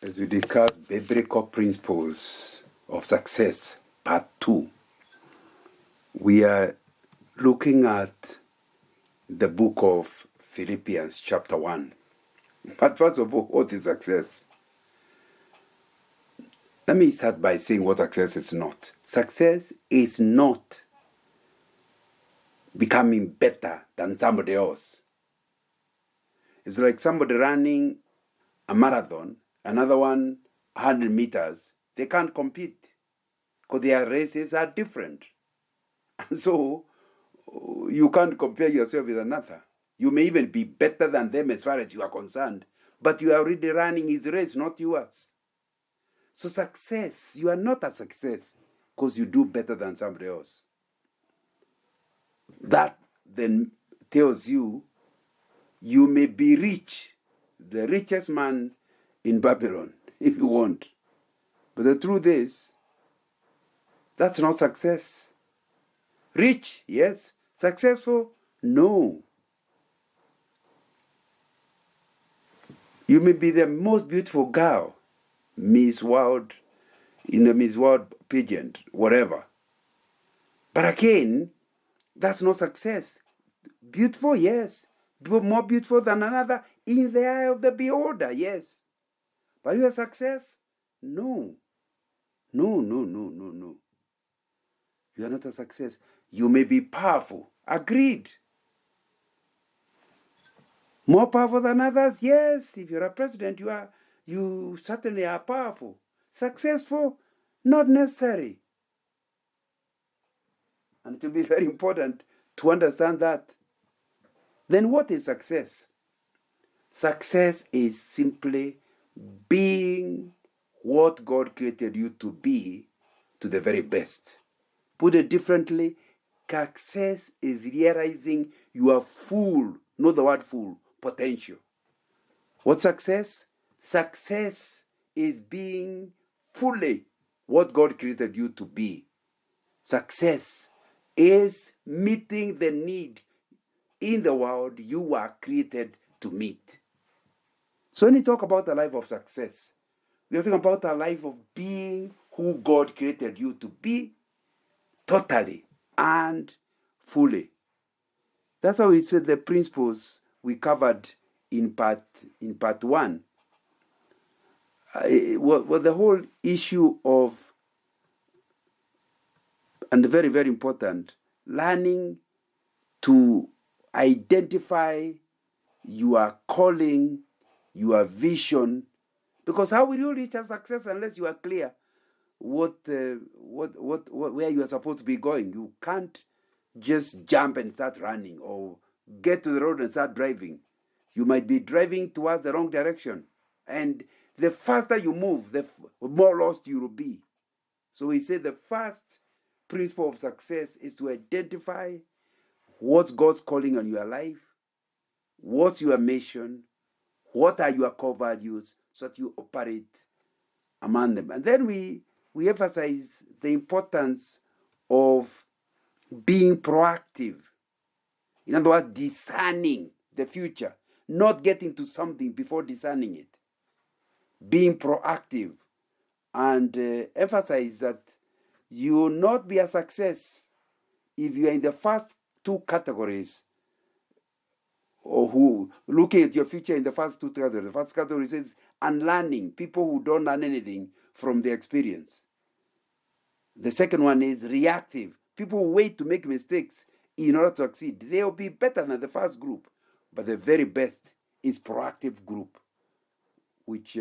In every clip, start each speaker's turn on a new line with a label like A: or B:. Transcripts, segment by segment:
A: as we discuss biblical principles of success, part 2, we are looking at the book of Philippians, chapter 1. But first of all, what is success? Let me start by saying what success is not. Success is not becoming better than somebody else. It's like somebody running a marathon, another one 100 meters. They can't compete because their races are different. And so you can't compare yourself with another. You may even be better than them as far as you are concerned, but you are already running his race, not yours. So success, you are not a success because you do better than somebody else. That then tells you you may be rich, the richest man in Babylon, if you want. But the truth is, that's not success. Rich, yes. Successful, no. You may be the most beautiful girl, Miss World, in the Miss World pageant, whatever. But again, that's not success. Beautiful, yes. More beautiful than another in the eye of the beholder, yes. But your success? No. No. You are not a success. You may be powerful. Agreed. More powerful than others? Yes. If you're a president, you certainly are powerful. Successful? Not necessary. And it will be very important to understand that. Then what is success? Success is simply being what God created you to be to the very best. Put it differently, success is realizing your full, not the word full, potential. What's success? Success is being fully what God created you to be. Success is meeting the need in the world you were created to meet. So when you talk about a life of success, we are talking about a life of being who God created you to be totally and fully. That's how we said the principles we covered in part 1. The whole issue of, and very, very important, learning to identify your calling, your vision, because how will you reach a success unless you are clear where you are supposed to be going? You can't just jump and start running or get to the road and start driving. You might be driving towards the wrong direction. And the faster you move, the more lost you will be. So we say the first principle of success is to identify what's God's calling on your life, what's your mission, what are your core values, so that you operate among them. And then we emphasize the importance of being proactive. In other words, discerning the future, not getting to something before discerning it. Being proactive, and emphasize that you will not be a success if you are in the first two categories, or who looking at your future in the first two categories. The first category says unlearning, people who don't learn anything from their experience. The second one is reactive, people who wait to make mistakes in order to succeed. They will be better than the first group, but the very best is proactive group, which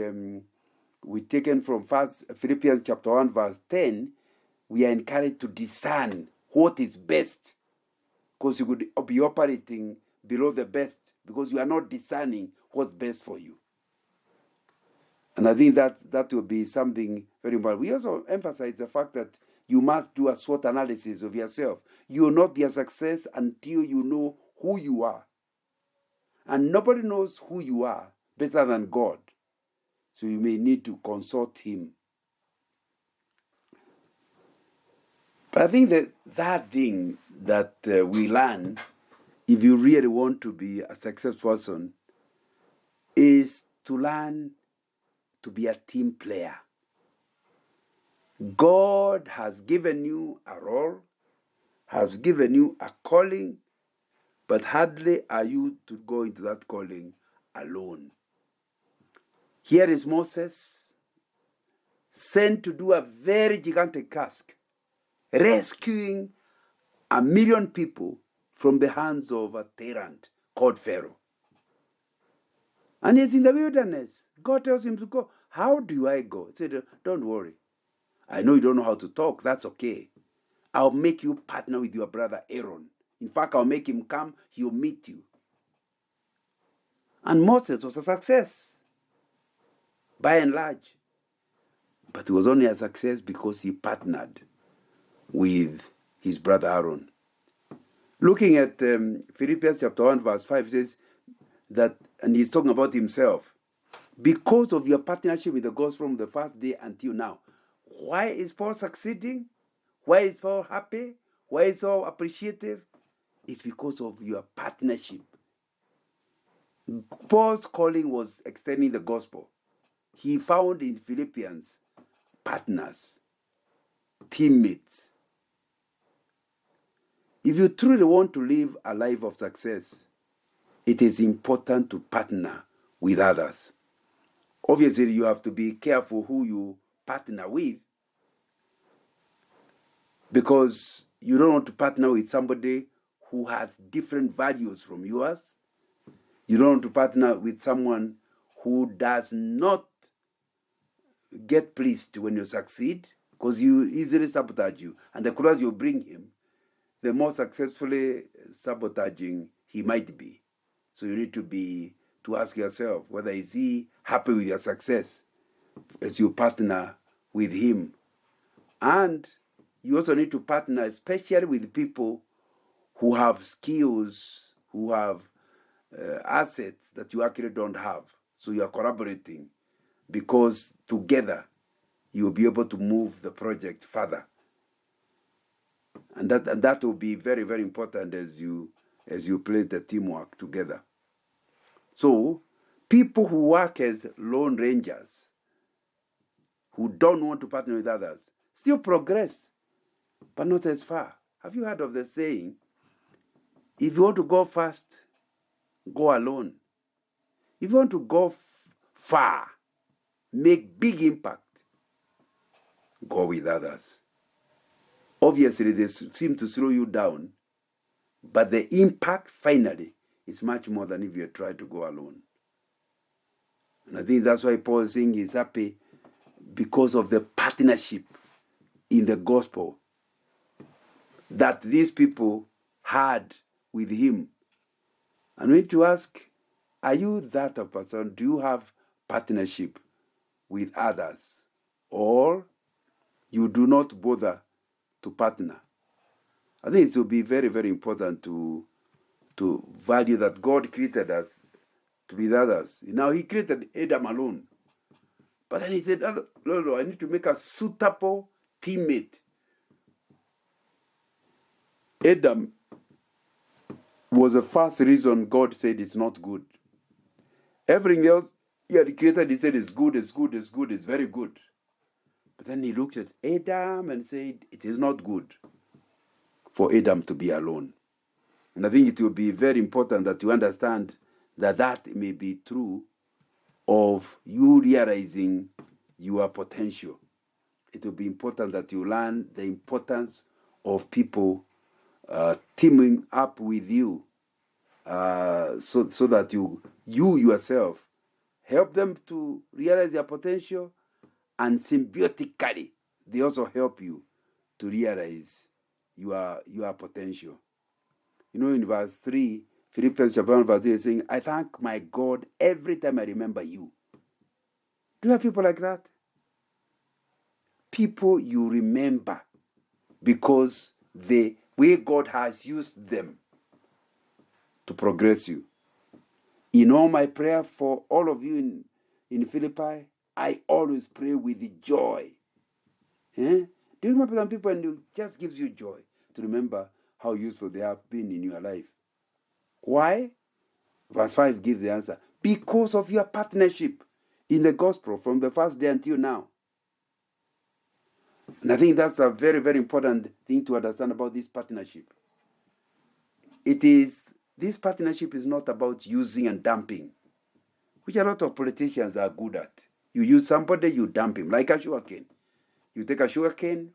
A: we taken from First Philippians chapter 1 verse 10. We are encouraged to discern what is best, because you could be operating below the best because you are not discerning what's best for you. And I think that will be something very important. We also emphasize the fact that you must do a SWOT analysis of yourself. You will not be a success until you know who you are. And nobody knows who you are better than God. So you may need to consult Him. But I think that thing that we learn, if you really want to be a successful person, is to learn to be a team player. God has given you a role, has given you a calling, but hardly are you to go into that calling alone. Here is Moses, sent to do a very gigantic task, rescuing 1 million people from the hands of a tyrant called Pharaoh. And he's in the wilderness. God tells him to go. How do I go? He said, don't worry. I know you don't know how to talk. That's okay. I'll make you partner with your brother Aaron. In fact, I'll make him come. He'll meet you. And Moses was a success, by and large. But it was only a success because he partnered with his brother Aaron. Looking at Philippians chapter 1, verse 5, it says that, and he's talking about himself, because of your partnership with the gospel from the first day until now. Why is Paul succeeding? Why is Paul happy? Why is Paul appreciative? It's because of your partnership. Paul's calling was extending the gospel. He found in Philippians partners, teammates. If you truly want to live a life of success, it is important to partner with others. Obviously, you have to be careful who you partner with, because you don't want to partner with somebody who has different values from yours. You don't want to partner with someone who does not get pleased when you succeed, because you easily sabotage you. And the closer you bring him, the more successfully sabotaging he might be. So you need to ask yourself, whether is he happy with your success as you partner with him. And you also need to partner especially with people who have skills, who have assets that you actually don't have. So you are collaborating, because together you'll be able to move the project further. And that will be very, very important as you play the teamwork together. So people who work as lone rangers, who don't want to partner with others, still progress, but not as far. Have you heard of the saying, if you want to go fast, go alone. If you want to go far, make big impact, go with others. Obviously, they seem to slow you down, but the impact finally is much more than if you try to go alone. And I think that's why Paul is saying he's happy, because of the partnership in the gospel that these people had with him. And we need to ask, are you that a person? Do you have partnership with others? Or you do not bother to partner? I think it will be very, very important to value that God created us to be with others. Now, he created Adam alone. But then he said, no, I need to make a suitable teammate. Adam was the first reason God said it's not good. Everything else he had created, he said it's good, it's good, it's good, it's very good. But then he looked at Adam and said, it is not good for Adam to be alone. And I think it will be very important that you understand that may be true of you realizing your potential. It will be important that you learn the importance of people teaming up with you, so that you yourself help them to realize their potential, and symbiotically they also help you to realize your potential. You know, in verse 3, Philippians chapter 1, verse 3 is saying, I thank my God every time I remember you. Do you have people like that? People you remember because the way God has used them to progress you. In all my prayer for all of you in Philippi, I always pray with joy. Do you remember some people, and it just gives you joy to remember how useful they have been in your life? Why? Verse 5 gives the answer. Because of your partnership. in the gospel from the first day until now. And I think that's a very, very important thing to understand about this partnership. This partnership is not about using and dumping, which a lot of politicians are good at. You use somebody, you dump him, like a sugarcane. You take a sugarcane,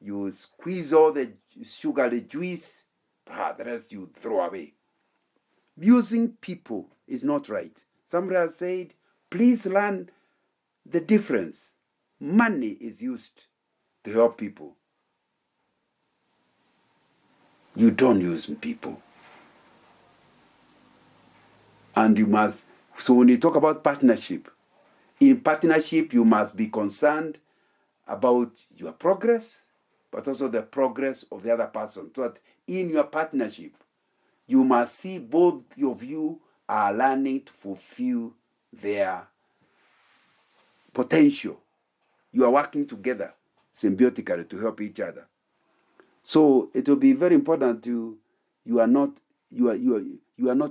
A: you squeeze all the sugar, the juice, the rest you throw away. Using people is not right. Somebody has said, please learn the difference. Money is used to help people. You don't use people. And you must, so when you talk about partnership, in partnership you must be concerned about your progress, but also the progress of the other person. So that in your partnership, you must see both of you are learning to fulfill their potential. You are working together symbiotically to help each other. So it will be very important you are not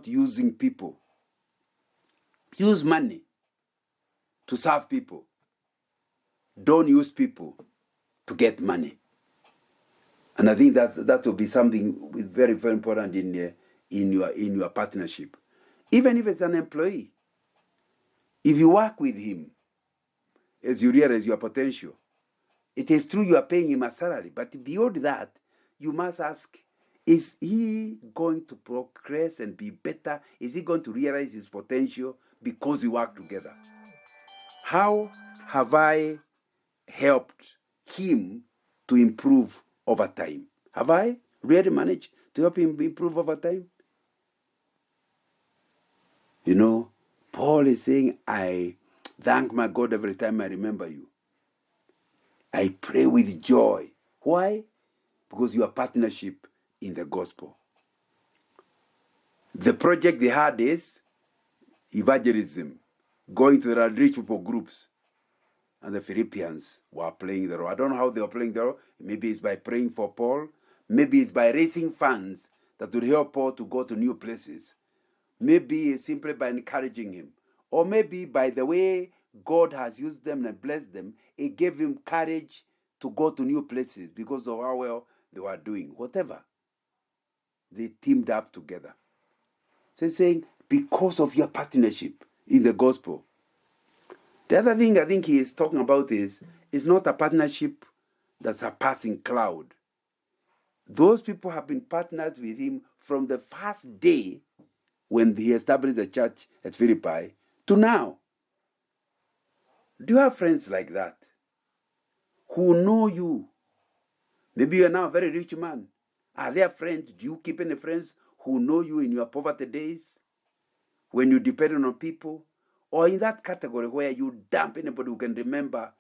A: using people. Use money to serve people. Don't use people to get money. And I think that will be something very, very important in your partnership. Even if it's an employee, if you work with him, as you realize your potential, it is true you are paying him a salary, but beyond that, you must ask, is he going to progress and be better? Is he going to realize his potential because we work together? How have I helped him to improve over time? Have I really managed to help him improve over time? You know, Paul is saying, I thank my God every time I remember you. I pray with joy. Why? Because you are partnership in the gospel. The project they had is evangelism, going to the rich people groups. And the Philippians were playing the role. I don't know how they were playing the role. Maybe it's by praying for Paul. Maybe it's by raising funds that would help Paul to go to new places. Maybe it's simply by encouraging him. Or maybe by the way God has used them and blessed them, it gave him courage to go to new places because of how well they were doing. Whatever. They teamed up together. So he's saying, because of your partnership in the gospel. The other thing I think he is talking about is not a partnership that's a passing cloud. Those people have been partnered with him from the first day when he established the church at Philippi to now. Do you have friends like that who know you? Maybe you are now a very rich man. Are there friends? Do you keep any friends who know you in your poverty days when you depended on people? Or in that category where you dump anybody who can remember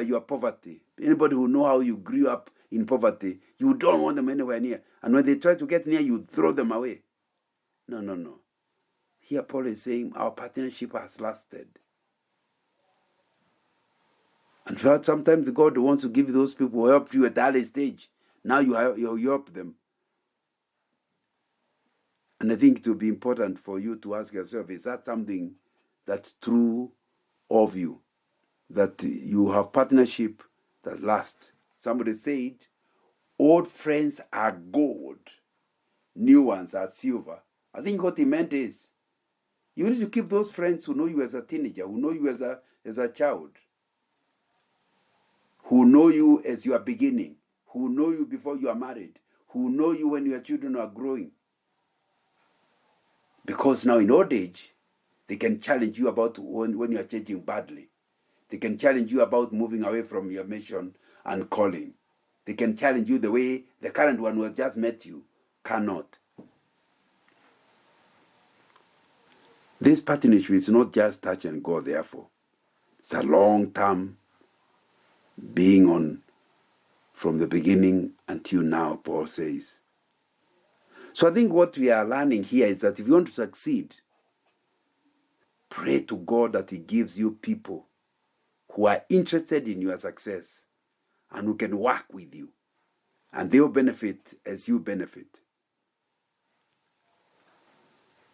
A: your poverty, anybody who know how you grew up in poverty, you don't want them anywhere near. And when they try to get near, you throw them away. No. Here Paul is saying our partnership has lasted. And sometimes God wants to give those people who helped you at the early stage. Now you help them. And I think it will be important for you to ask yourself, is that something that's true of you? That you have partnership that lasts. Somebody said, old friends are gold, new ones are silver. I think what he meant is, you need to keep those friends who know you as a teenager, who know you as a child, who know you as you are beginning, who know you before you are married, who know you when your children are growing. Because now in old age, they can challenge you about when you are changing badly. They can challenge you about moving away from your mission and calling. They can challenge you the way the current one who has just met you cannot. This partnership is not just touch and go, therefore. It's a long-term being on from the beginning until now, Paul says. So I think what we are learning here is that if you want to succeed, pray to God that he gives you people who are interested in your success and who can work with you. And they'll benefit as you benefit.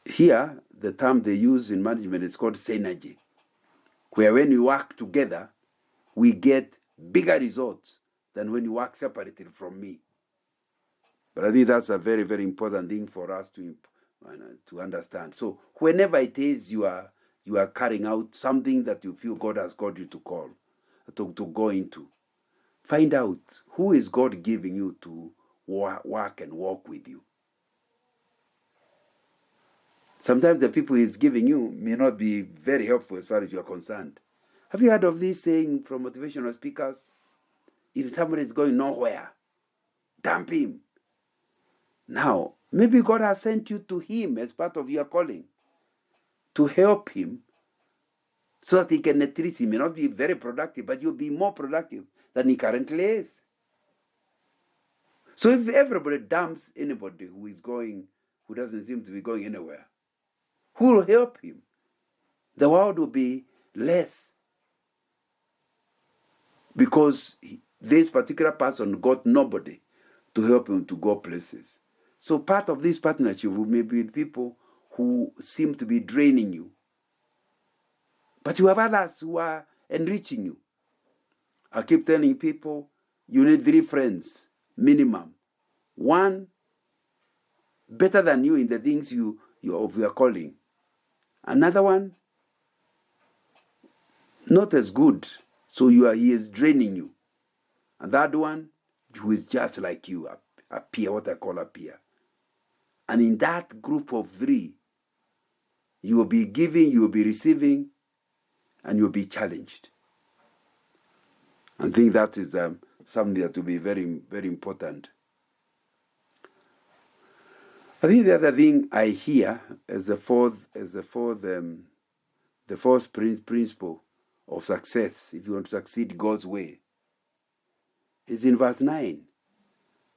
A: Here, the term they use in management is called synergy. where when we work together, we get bigger results than when you work separated from me. But I think that's a very, very important thing for us to understand. So whenever it is you are carrying out something that you feel God has called you to go into, find out who is God giving you to work and walk with you. Sometimes the people He's giving you may not be very helpful as far as you are concerned. Have you heard of this saying from motivational speakers? If somebody is going nowhere, dump him. Now, maybe God has sent you to him as part of your calling to help him so that he can at least, he may not be very productive, but you'll be more productive than he currently is. So if everybody dumps anybody who doesn't seem to be going anywhere, who will help him? The world will be less because this particular person got nobody to help him to go places. So part of this partnership will be with people who seem to be draining you. But you have others who are enriching you. I keep telling people, you need 3 friends, minimum. 1, better than you in the things you of your calling. Another one, not as good, so he is draining you. And that one, who is just like you, a peer, what I call a peer. And in that group of 3, you will be giving, you will be receiving, and you'll be challenged. I think that is something that will be very, very important. I think the other thing I hear as the fourth principle of success, if you want to succeed God's way, is in verse 9.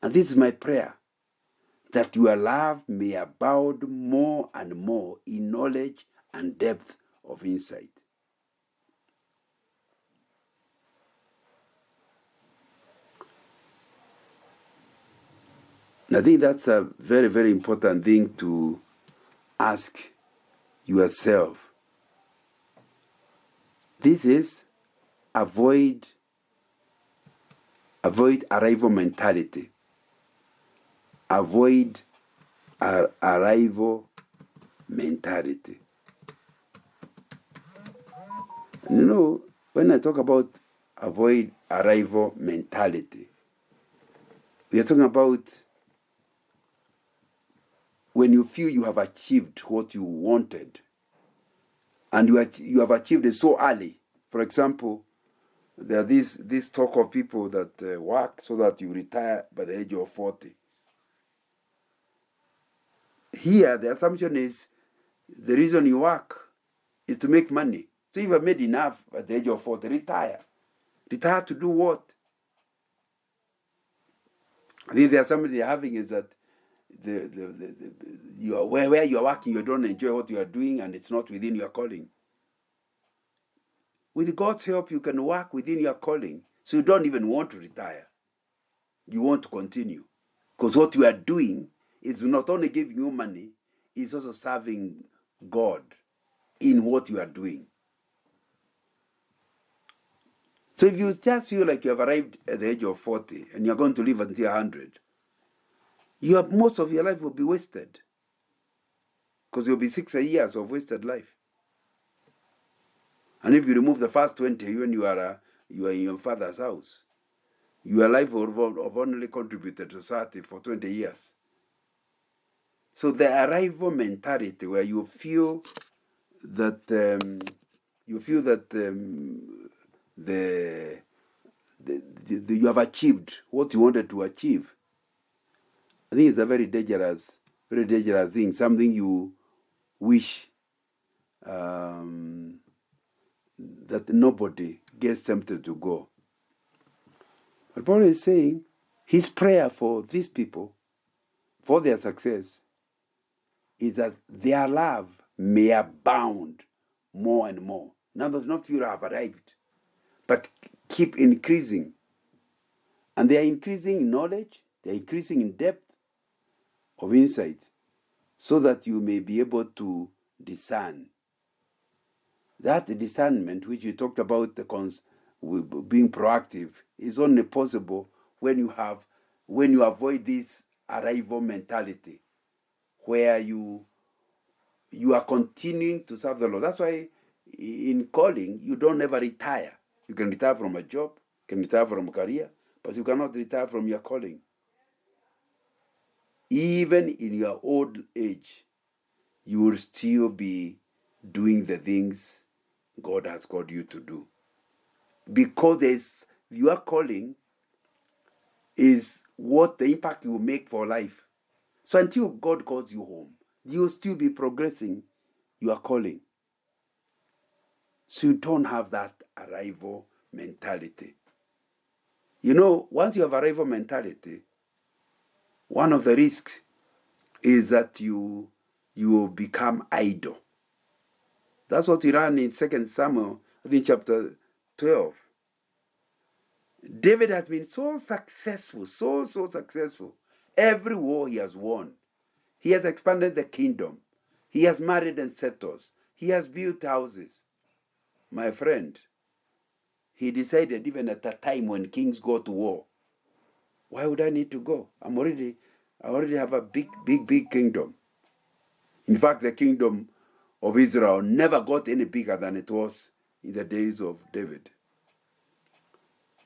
A: And this is my prayer, that your love may abound more and more in knowledge and depth of insight. And I think that's a very, very important thing to ask yourself. This is avoid arrival mentality. Avoid arrival mentality. And when I talk about avoid arrival mentality, we are talking about when you feel you have achieved what you wanted, and you have achieved it so early. For example, there are this talk of people that work so that you retire by the age of 40. Here, the assumption is the reason you work is to make money. So if you have made enough at the age of 40, retire. Retire to do what? I think the assumption they're having is that where you are working, you don't enjoy what you are doing, and it's not within your calling. With God's help, you can work within your calling, so you don't even want to retire. You want to continue, because what you are doing is not only giving you money, it's also serving God in what you are doing. So if you just feel like you have arrived at the age of 40 and you're going to live until 100, most of your life will be wasted, because you'll be 60 years of wasted life. And if you remove the first 20 when you are in your father's house, your life will have only contributed to society for 20 years. So the arrival mentality, where you feel that you have achieved what you wanted to achieve, I think it's a very dangerous thing. Something you wish that nobody gets tempted to go. But Paul is saying his prayer for these people, for their success, is that their love may abound more and more. Now does not feel have arrived, but keep increasing. And they are increasing in knowledge, they are increasing in depth of insight, so that you may be able to discern. That discernment, which we talked about, being proactive, is only possible when you avoid this arrival mentality, where you are continuing to serve the Lord. That's why in calling, you don't ever retire. You can retire from a job, you can retire from a career, but you cannot retire from your calling. Even in your old age, you will still be doing the things God has called you to do. Because your calling is what the impact you will make for life. So until God calls you home, you'll still be progressing your calling. So you don't have that arrival mentality. Once you have arrival mentality, one of the risks is that you will become idle. That's what we ran in 2 Samuel, I think chapter 12. David has been so successful, so successful. Every war he has won. He has expanded the kingdom. He has married and settled. He has built houses. My friend, he decided even at a time when kings go to war, why would I need to go? I already have a big kingdom. In fact, the kingdom of Israel never got any bigger than it was in the days of David.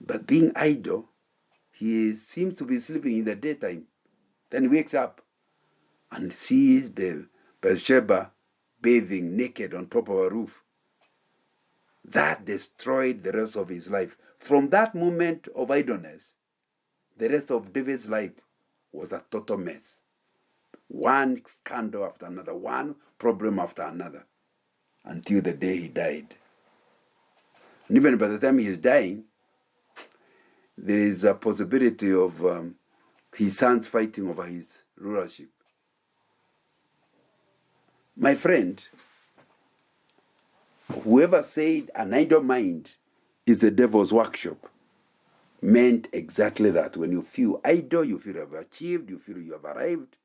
A: But being idle, he seems to be sleeping in the daytime. Then he wakes up and sees Bathsheba bathing naked on top of a roof. That destroyed the rest of his life. From that moment of idleness, the rest of David's life was a total mess. One scandal after another, one problem after another, until the day he died. And even by the time he's dying, there is a possibility of his sons fighting over his rulership. My friend, whoever said an idle mind is the devil's workshop meant exactly that. When you feel idle, you feel you have achieved, you feel you have arrived.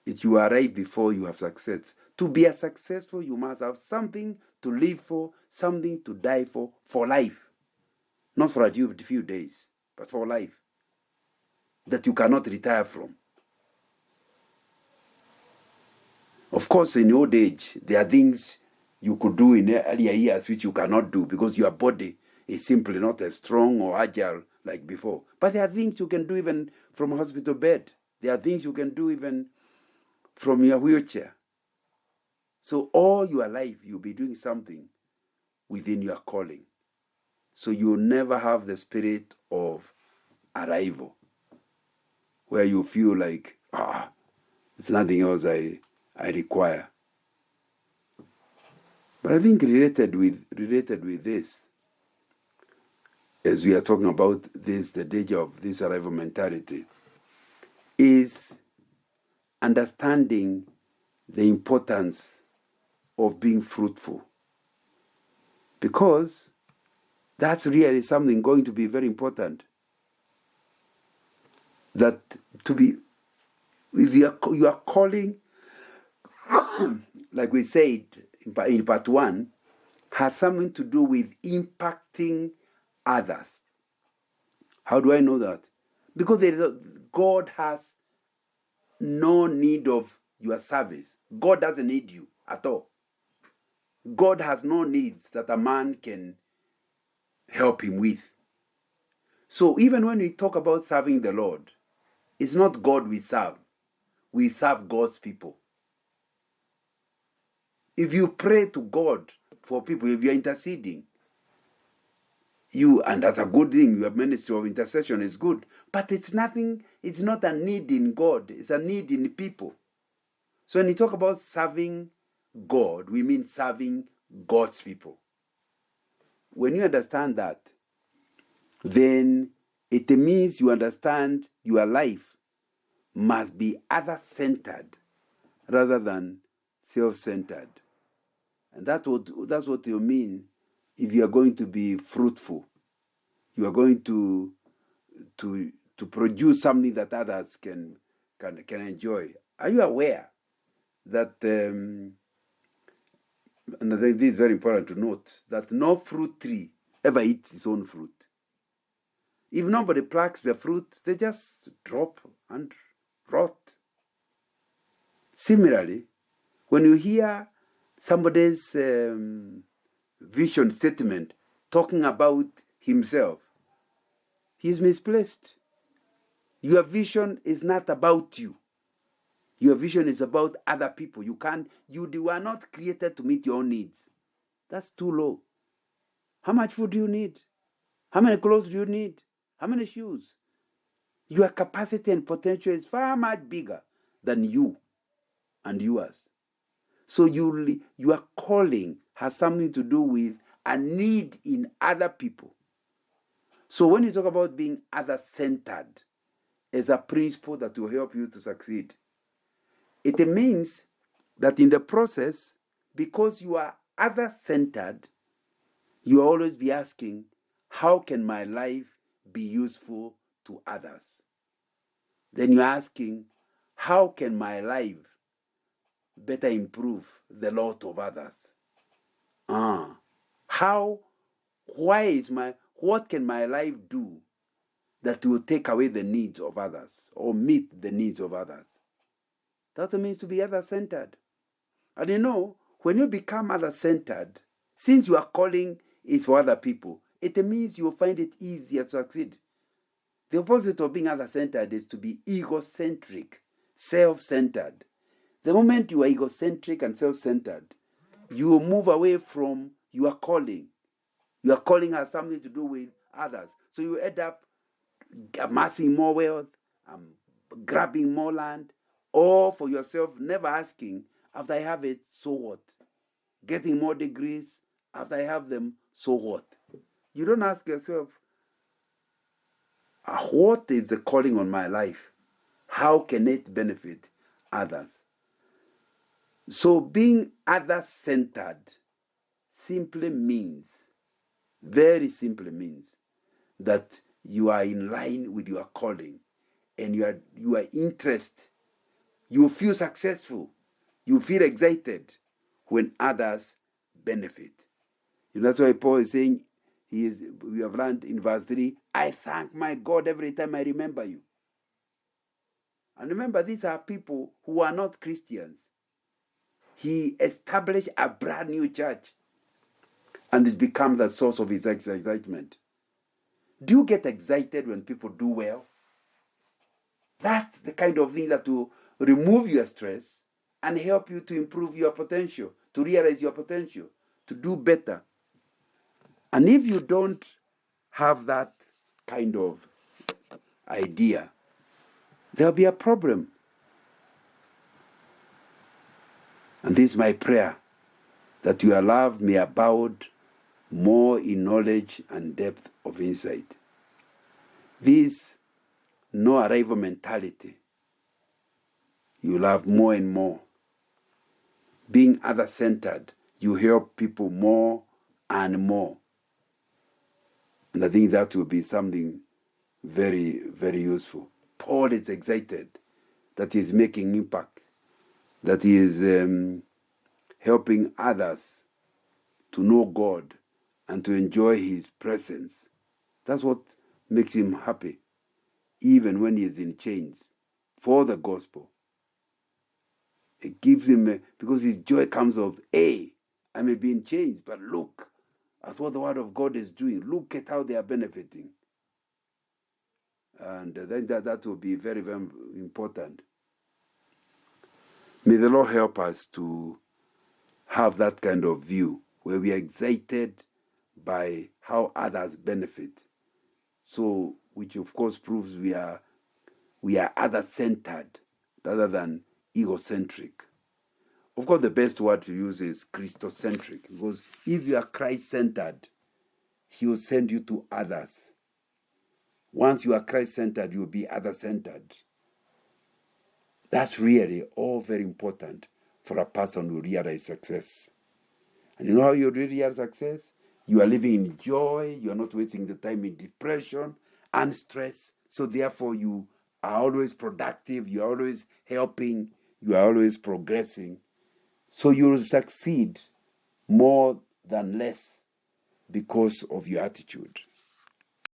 A: You arrive before you have success. To be a successful, you must have something to live for, something to die for life. Not for a few days, but for life. That you cannot retire from. Of course, in old age, there are things you could do in earlier years which you cannot do because your body is simply not as strong or agile like before. But there are things you can do even from a hospital bed. There are things you can do even from your wheelchair. So all your life, you'll be doing something within your calling. So you'll never have the spirit of arrival, where you feel like, there's nothing else I require. But I think related with this, as we are talking about this, the danger of this arrival mentality, is understanding the importance of being fruitful. Because that's really something going to be very important. That if you are calling, like we said in part 1, has something to do with impacting others. How do I know that? Because God has no need of your service. God doesn't need you at all. God has no needs that a man can help him with. So even when we talk about serving the Lord, it's not God we serve. We serve God's people. If you pray to God for people, if you're interceding, and that's a good thing, your ministry of intercession is good, but it's not a need in God, it's a need in people. So when you talk about serving God, we mean serving God's people. When you understand that, then it means you understand your life must be other-centered rather than self-centered. And that's what you mean if you are going to be fruitful. You are going to produce something that others can enjoy. Are you aware that And I think this is very important to note, that no fruit tree ever eats its own fruit. If nobody plucks the fruit, they just drop and rot. Similarly, when you hear somebody's vision statement talking about himself, he's misplaced. Your vision is not about you. Your vision is about other people. You are not created to meet your own needs. That's too low. How much food do you need? How many clothes do you need? How many shoes? Your capacity and potential is far much bigger than you and yours. So your calling has something to do with a need in other people. So when you talk about being other-centered as a principle that will help you to succeed, it means that in the process, because you are other-centered, you will always be asking, how can my life be useful to others? Then you're asking, how can my life better improve the lot of others? What can my life do that will take away the needs of others or meet the needs of others? That means to be other-centered. And when you become other-centered, since your calling is for other people, it means you'll find it easier to succeed. The opposite of being other-centered is to be egocentric, self-centered. The moment you are egocentric and self-centered, you will move away from your calling. Your calling has something to do with others. So you end up amassing more wealth, grabbing more land, or for yourself, never asking, after I have it, so what? Getting more degrees, after I have them, so what? You don't ask yourself, what is the calling on my life? How can it benefit others? So being other-centered very simply means that you are in line with your calling and you are interested. You feel successful. You feel excited when others benefit. That's why Paul is saying, we have learned in verse 3, I thank my God every time I remember you. And remember, these are people who are not Christians. He established a brand new church and it becomes the source of his excitement. Do you get excited when people do well? That's the kind of thing that will remove your stress and help you to improve your potential, to realize your potential, to do better. And if you don't have that kind of idea, there'll be a problem. And this is my prayer, that your love may abound more in knowledge and depth of insight. This no arrival mentality. You love more and more. Being other-centered, you help people more and more. And I think that will be something very, very useful. Paul is excited that he's making impact, that he is helping others to know God and to enjoy his presence. That's what makes him happy, even when he is in chains for the gospel. It gives him, because his joy comes of, I may be in chains, but look at what the word of God is doing. Look at how they are benefiting. And then that will be very, very important. May the Lord help us to have that kind of view where we are excited by how others benefit. So, which of course proves we are other-centered rather than egocentric. Of course, the best word to use is Christocentric, because if you are Christ-centered, he will send you to others. Once you are Christ-centered, you will be other-centered. That's really all very important for a person who realize success. And you know how you realize success? You are living in joy. You are not wasting the time in depression and stress. So therefore, you are always productive. You are always helping. You are always progressing. So you will succeed more than less because of your attitude.